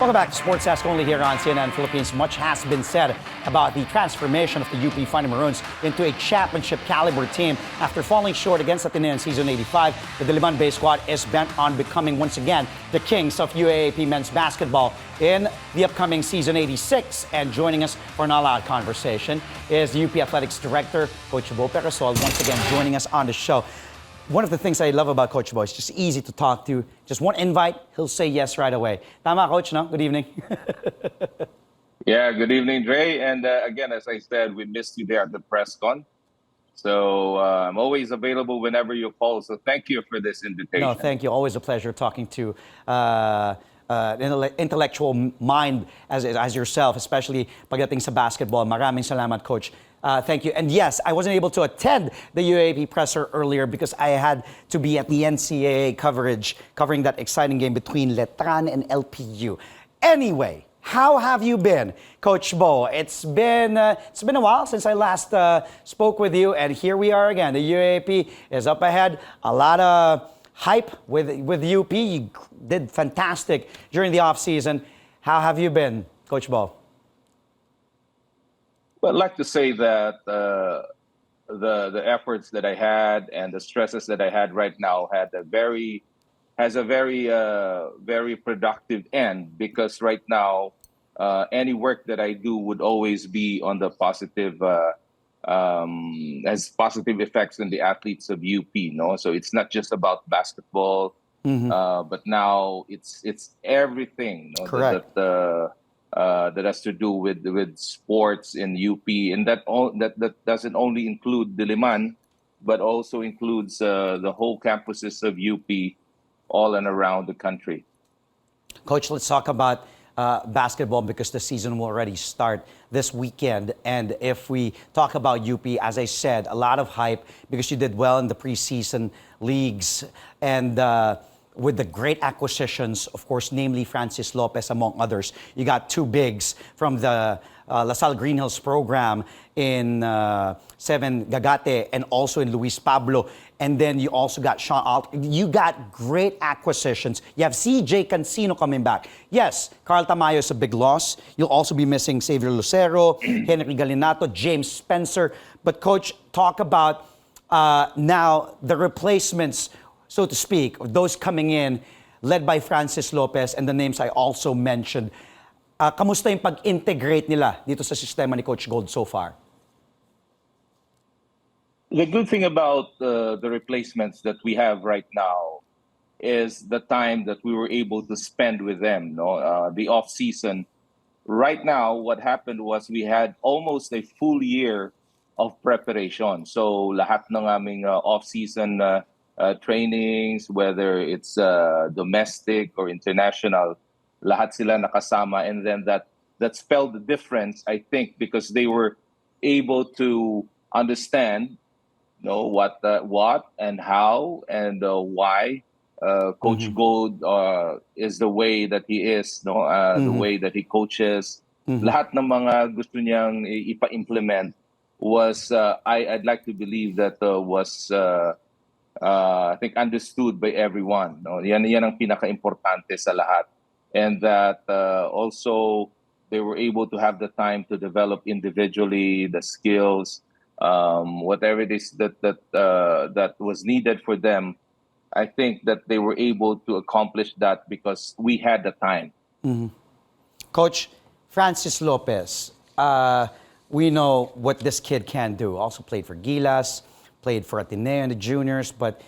Welcome back to Sports Ask Only here on CNN Philippines. Much has been said about the transformation of the UP Fighting Maroons into a championship caliber team. After falling short against Ateneo in Season 85, the Diliman-based squad is bent on becoming once again the kings of UAAP men's basketball in the upcoming Season 86. And joining us for an all-out conversation is the UP Athletics Director, Coach Perasol, once again joining us on the show. One of the things I love about Coach Bo is just easy to talk to. Just one invite, he'll say yes right away. Tama, Coach, no? Good evening. Yeah, good evening, Dre. And again, as I said, we missed you there at the press con. So I'm always available whenever you call. So thank you for this invitation. No, thank you. Always a pleasure talking to intellectual mind as yourself, especially pagdating sa basketball. Maraming salamat, Coach. Thank you. And yes, I wasn't able to attend the UAAP presser earlier because I had to be at the NCAA coverage, covering that exciting game between Letran and LPU. Anyway, how have you been, Coach Bo? It's been a while since I last spoke with you, and here we are again. The UAAP is up ahead. A lot of hype with UP. You did fantastic during the offseason. How have you been, Coach Bo? Well, I'd like to say that the efforts that I had and the stresses that I had right now has a very productive end, because right now any work that I do would always be on the positive has positive effects on the athletes of UP. No, so it's not just about basketball, but now it's everything. No? Correct. That has to do with sports in UP, and that doesn't only include Diliman, but also includes the whole campuses of UP all and around the country. Coach, let's talk about basketball because the season will already start this weekend. And if we talk about UP, as I said, a lot of hype because you did well in the preseason leagues and with the great acquisitions, of course, namely Francis Lopez, among others. You got two bigs from the La Salle Green Hills program in Seven Gagate and also in Luis Pablo. And then you also got Sean Alt. You got great acquisitions. You have CJ Cancino coming back. Yes, Carl Tamayo is a big loss. You'll also be missing Xavier Lucero, Henry Galinato, James Spencer. But Coach, talk about now the replacements, so to speak, those coming in, led by Francis Lopez and the names I also mentioned. Kamusta yung pag-integrate nila dito sa sistema ni Coach Gold so far? The good thing about the replacements that we have right now is the time that we were able to spend with them. No, the off season. Right now, what happened was we had almost a full year of preparation. So lahat ng aming off season trainings, whether it's domestic or international, lahat sila nakasama, and then that spelled the difference, I think, because they were able to understand, what and how and why Coach Gold is the way that he is, the way that he coaches. Lahat ng mga gusto niyang ipa-implement was, I'd like to believe that was I think understood by everyone. No? Yan ang pinaka-importante sa lahat. And that also they were able to have the time to develop individually the skills, whatever it is that was needed for them. I think that they were able to accomplish that because we had the time. Coach, Francis Lopez, we know what this kid can do. Also played for Gilas, played for Ateneo in the juniors, but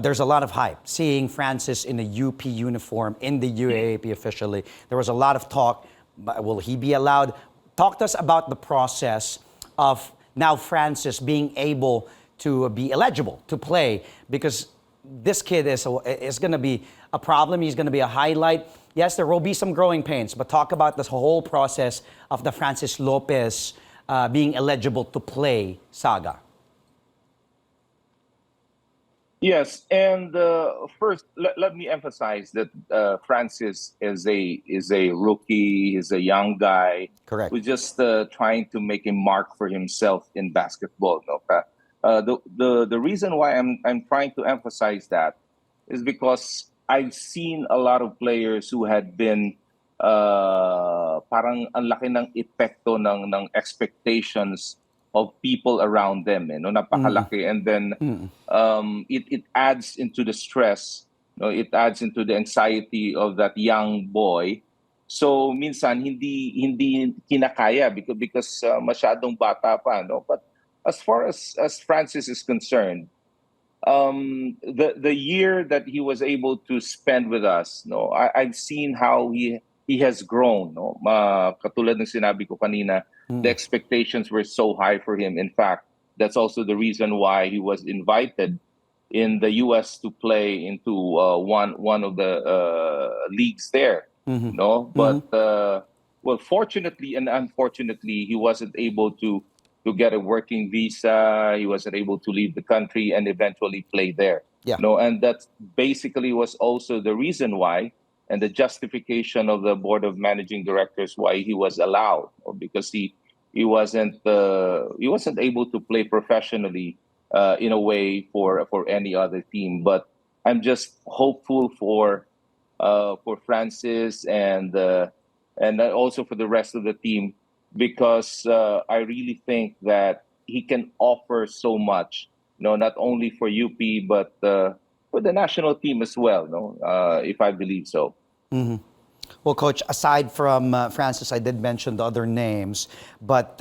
there's a lot of hype seeing Francis in a UP uniform in the UAAP officially. There was a lot of talk. Will he be allowed? Talk to us about the process of now Francis being able to be eligible to play, because this kid is going to be a problem. He's going to be a highlight. Yes, there will be some growing pains, but talk about this whole process of the Francis Lopez being eligible to play saga. Yes, and first, let me emphasize that Francis is a rookie. He's a young guy. Correct. Who's just trying to make a mark for himself in basketball. The reason why I'm trying to emphasize that is because I've seen a lot of players who had been parang ang laki ng epekto ng expectations of people around them, no, napakalaki. And then it adds into the stress, no, it adds into the anxiety of that young boy. So minsan hindi kinakaya because masyadong bata pa, no. But as far as Francis is concerned, the year that he was able to spend with us, no, I've seen how he has grown, no. Katulad ng sinabi ko kanina, the expectations were so high for him. In fact, that's also the reason why he was invited in the US to play into one of the leagues there, no. But well, fortunately and unfortunately, he wasn't able to get a working visa. He wasn't able to leave the country and eventually play there. Yeah. No, and that basically was also the reason why, and the justification of the board of managing directors why he was allowed, because he wasn't able to play professionally in a way for any other team. But I'm just hopeful for Francis and also for the rest of the team, because I really think that he can offer so much, no, not only for UP but for the national team as well, no, if I believe so. Well, Coach, aside from Francis, I did mention the other names, but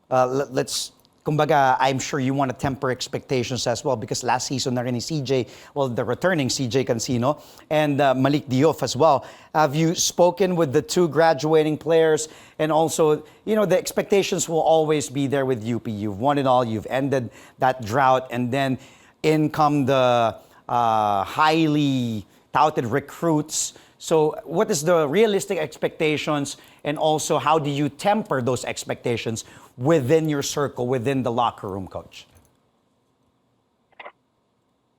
let's, kumbaga, I'm sure you want to temper expectations as well because last season na rin ni CJ, well, the returning CJ Cancino and Malik Diouf as well. Have you spoken with the two graduating players? And also, the expectations will always be there with UP. You've won it all. You've ended that drought. And then in come the highly touted recruits. So what is the realistic expectations, and also how do you temper those expectations within your circle, within the locker room, Coach?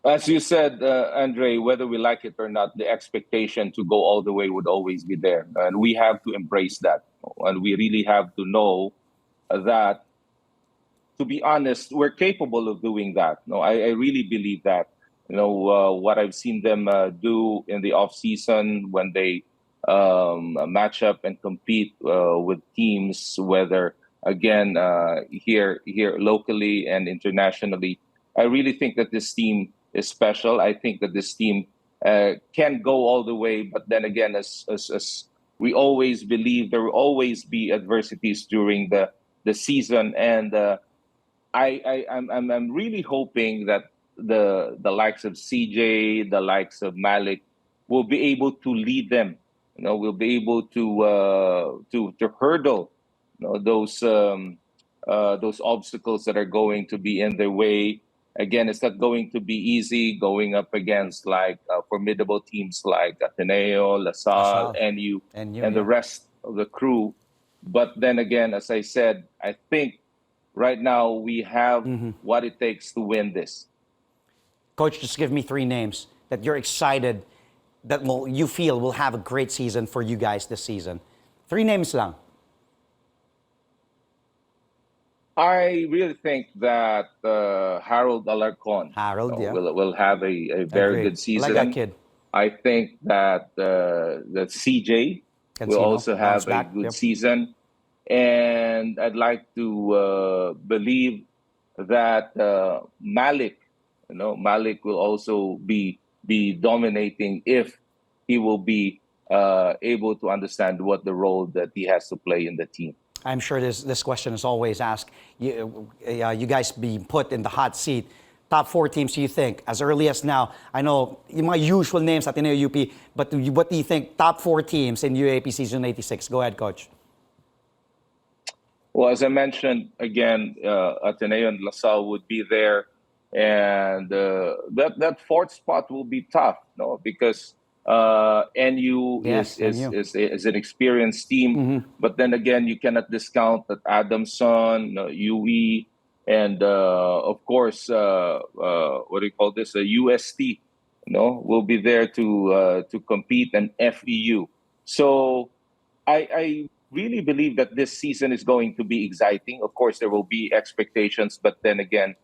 As you said, Andre, whether we like it or not, the expectation to go all the way would always be there. And we have to embrace that. And we really have to know that, to be honest, we're capable of doing that. No, I really believe that. What I've seen them do in the off season when they match up and compete with teams, whether again here locally and internationally. I really think that this team is special. I think that this team can go all the way, but then again, as we always believe, there will always be adversities during the season, and I'm really hoping that the likes of CJ, the likes of Malik, will be able to lead them. Will be able to hurdle, those obstacles that are going to be in their way. Again, it's not going to be easy going up against like formidable teams like Ateneo, LaSalle, LaSalle, NU, NU, and the yeah. rest of the crew. But then again, as I said, I think right now we have what it takes to win this. Coach, just give me three names that you're excited that you feel will have a great season for you guys this season. Three names lang. I really think that Harold Alarcon Harold, yeah. will have a very Agree. good I like that season. kid. I think that CJ will Cancino, also bounce have a back. good Yep. season, and I'd like to believe that Malik will also be dominating if he will be able to understand what the role that he has to play in the team. I'm sure this question is always asked. You guys being put in the hot seat. Top four teams, do you think, as early as now? I know my usual names, Ateneo, UP, but what do you think, top four teams in UAAP Season 86? Go ahead, Coach. Well, as I mentioned, again, Ateneo and LaSalle would be there, and that fourth spot will be tough, no, because NU Yes, NU. is an experienced team, but then again, you cannot discount that Adamson, UE, and of course, what do you call this? A UST, will be there to compete, and FEU. So I really believe that this season is going to be exciting. Of course, there will be expectations, but then again,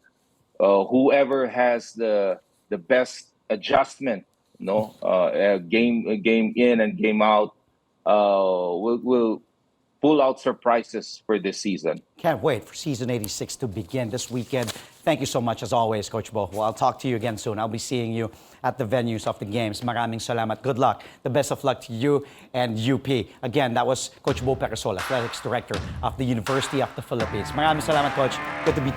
whoever has the best adjustment, game in and game out, will pull out surprises for this season. Can't wait for season 86 to begin this weekend. Thank you so much as always, Coach Bo. Well, I'll talk to you again soon. I'll be seeing you at the venues of the games. Maraming salamat. Good luck. The best of luck to you and UP. Again, that was Coach Bo Perasol, Athletics Director of the University of the Philippines. Maraming salamat, Coach. Good to be